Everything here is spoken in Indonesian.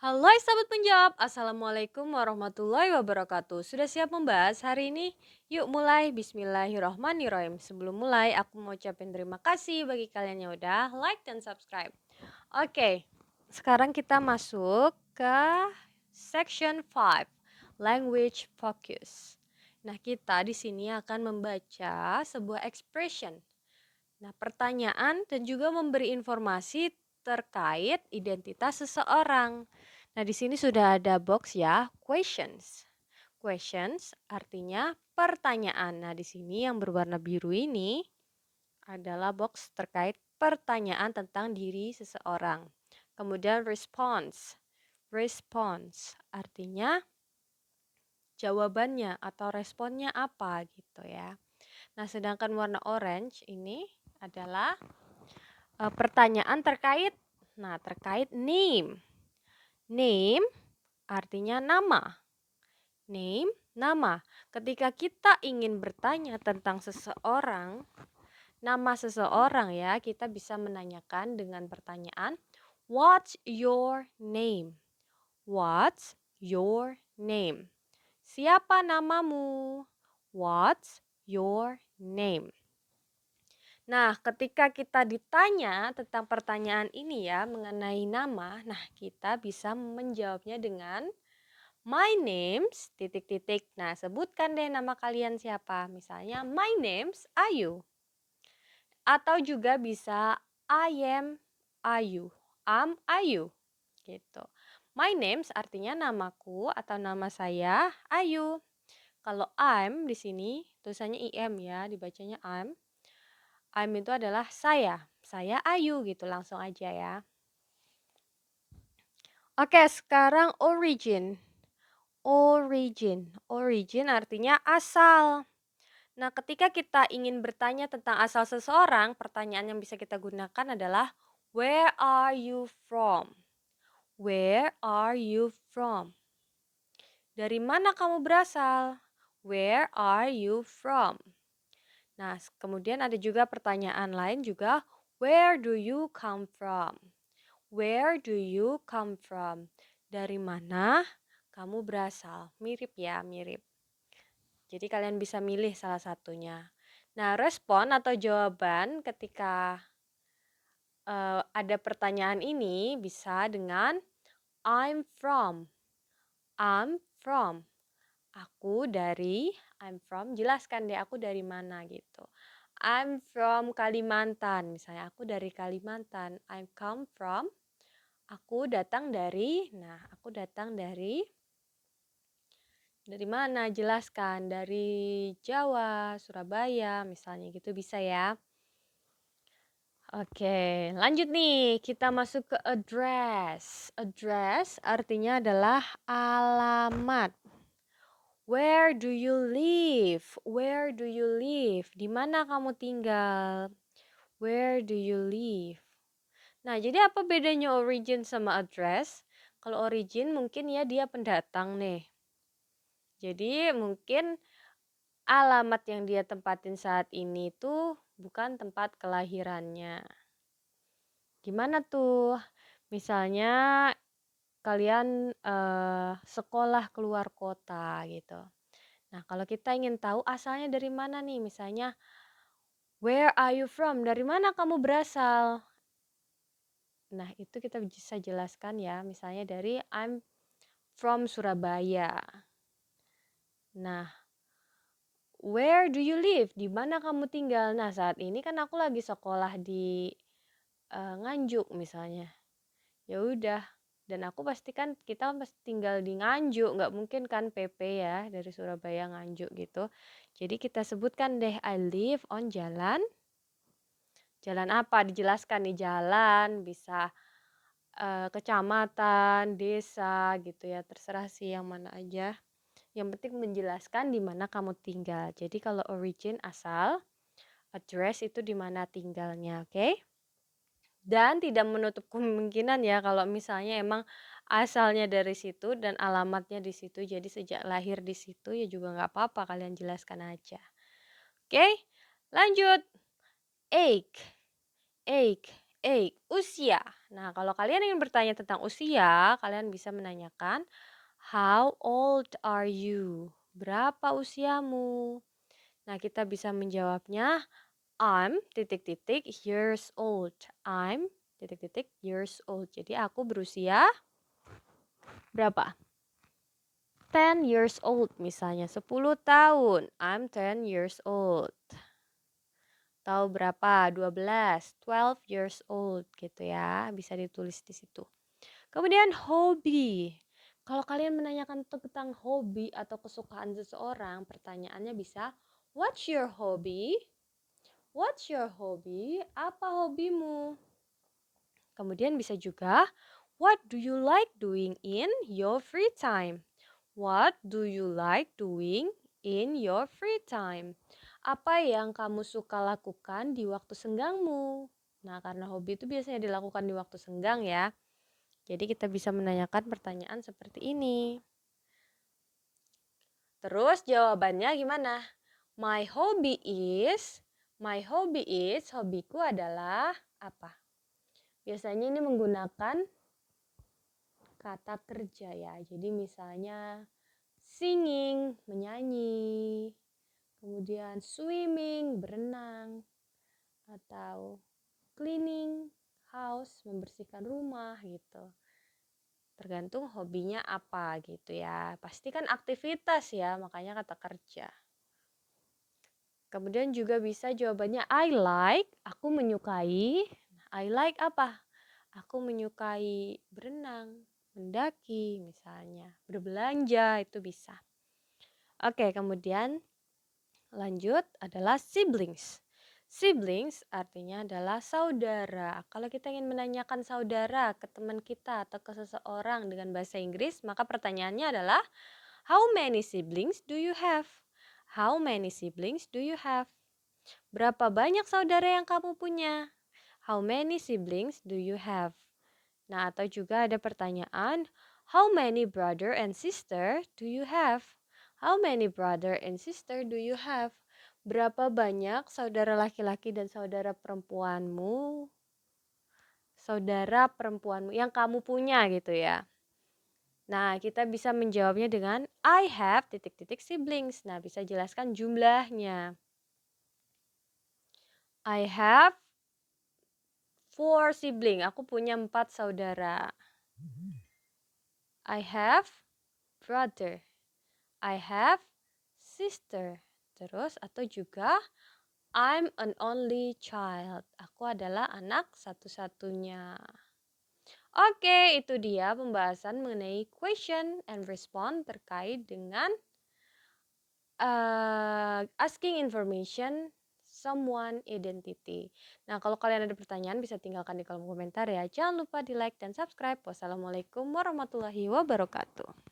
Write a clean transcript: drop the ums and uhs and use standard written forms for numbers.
Halo sahabat penjawab, Assalamualaikum warahmatullahi wabarakatuh. Sudah siap membahas hari ini? Yuk mulai, Bismillahirrohmanirrohim. Sebelum mulai, aku mau ucapin terima kasih bagi kalian yang udah like dan subscribe. Oke, sekarang kita masuk ke section 5, language focus. Nah, kita di sini akan membaca sebuah expression. Nah, pertanyaan dan juga memberi informasi terkait identitas seseorang. Nah, di sini sudah ada box ya, questions. Questions artinya pertanyaan. Nah, di sini yang berwarna biru ini adalah box terkait pertanyaan tentang diri seseorang. Kemudian response. Response artinya jawabannya atau responnya apa gitu ya. Nah, sedangkan warna orange ini adalah pertanyaan terkait name. Name artinya nama. Name, nama. Ketika kita ingin bertanya tentang seseorang, nama seseorang ya, kita bisa menanyakan dengan pertanyaan, "What's your name?" What's your name? Siapa namamu? What's your name? Nah, ketika kita ditanya tentang pertanyaan ini ya, mengenai nama, nah kita bisa menjawabnya dengan my name's titik-titik. Nah, sebutkan deh nama kalian siapa. Misalnya, my name's Ayu. Atau juga bisa I am Ayu. I'm Ayu. Gitu. My name's artinya namaku atau nama saya Ayu. Kalau I'm di sini tulisannya IM ya, dibacanya I'm. I'm itu adalah saya. Saya Ayu gitu, langsung aja ya. Oke, sekarang origin. Origin. Origin artinya asal. Nah, ketika kita ingin bertanya tentang asal seseorang, pertanyaan yang bisa kita gunakan adalah where are you from? Where are you from? Dari mana kamu berasal? Where are you from? Nah, kemudian ada juga pertanyaan lain juga, where do you come from? Where do you come from? Dari mana kamu berasal? Mirip ya, mirip. Jadi kalian bisa milih salah satunya. Nah, respon atau jawaban ketika ada pertanyaan ini bisa dengan I'm from. I'm from. Aku dari, I'm from, jelaskan deh aku dari mana gitu. I'm from Kalimantan, misalnya aku dari Kalimantan. I come from, aku datang dari, nah aku datang dari mana? Jelaskan, dari Jawa, Surabaya, misalnya gitu bisa ya. Oke, lanjut nih, kita masuk ke address. Address artinya adalah alamat. Where do you live? Where do you live? Di mana kamu tinggal? Where do you live? Nah, jadi apa bedanya origin sama address? Kalau origin mungkin ya dia pendatang nih. Jadi mungkin alamat yang dia tempatin saat ini tuh bukan tempat kelahirannya. Gimana tuh? Misalnya kalian sekolah keluar kota gitu. Nah, kalau kita ingin tahu asalnya dari mana nih, misalnya, where are you from? Dari mana kamu berasal? Nah, itu kita bisa jelaskan ya, misalnya dari I'm from Surabaya. Nah, where do you live? Di mana kamu tinggal? Nah, saat ini kan aku lagi sekolah di Nganjuk misalnya. Ya udah, dan aku pastikan kita pasti tinggal di Nganjuk, nggak mungkin kan PP ya dari Surabaya Nganjuk gitu. Jadi kita sebutkan deh I live on jalan. Jalan apa? Dijelaskan nih jalan, bisa kecamatan, desa gitu ya, terserah sih yang mana aja. Yang penting menjelaskan di mana kamu tinggal. Jadi kalau origin asal, address itu di mana tinggalnya, oke? Dan tidak menutup kemungkinan ya kalau misalnya emang asalnya dari situ dan alamatnya di situ, jadi sejak lahir di situ ya juga nggak apa-apa, kalian jelaskan aja. Oke, lanjut. Ache. Ache. age, usia. Nah, kalau kalian ingin bertanya tentang usia, kalian bisa menanyakan, how old are you? Berapa usiamu? Nah, kita bisa menjawabnya, I'm titik-titik years old. I'm titik-titik years old. Jadi aku berusia berapa? 10 years old misalnya, 10 tahun. I'm 10 years old. Tahu berapa? 12, 12 years old gitu ya. Bisa ditulis di situ. Kemudian hobi. Kalau kalian menanyakan tentang hobi atau kesukaan seseorang, pertanyaannya bisa, what's your hobby? What's your hobby? Apa hobimu? Kemudian bisa juga, what do you like doing in your free time? What do you like doing in your free time? Apa yang kamu suka lakukan di waktu senggangmu? Nah, karena hobi itu biasanya dilakukan di waktu senggang ya. Jadi kita bisa menanyakan pertanyaan seperti ini. Terus jawabannya gimana? My hobby is, hobiku adalah apa? Biasanya ini menggunakan kata kerja ya. Jadi misalnya singing, menyanyi, kemudian swimming, berenang, atau cleaning house, membersihkan rumah gitu. Tergantung hobinya apa gitu ya. Pasti kan aktivitas ya, makanya kata kerja. Kemudian juga bisa jawabannya I like, aku menyukai. I like apa? Aku menyukai berenang, mendaki misalnya, berbelanja itu bisa. Oke, kemudian lanjut adalah siblings. Siblings artinya adalah saudara. Kalau kita ingin menanyakan saudara ke teman kita atau ke seseorang dengan bahasa Inggris, maka pertanyaannya adalah how many siblings do you have? How many siblings do you have? Berapa banyak saudara yang kamu punya? How many siblings do you have? Nah, atau juga ada pertanyaan, how many brother and sister do you have? How many brother and sister do you have? Berapa banyak saudara laki-laki dan saudara perempuanmu? Saudara perempuanmu yang kamu punya gitu ya. Nah, kita bisa menjawabnya dengan I have titik-titik siblings. Nah, bisa jelaskan jumlahnya. I have 4 sibling. Aku punya 4 saudara. I have brother. I have sister. Terus atau juga I'm an only child. Aku adalah anak satu-satunya. Oke, itu dia pembahasan mengenai question and respond terkait dengan asking information someone identity. Nah, kalau kalian ada pertanyaan bisa tinggalkan di kolom komentar ya. Jangan lupa di like dan subscribe. Wassalamualaikum warahmatullahi wabarakatuh.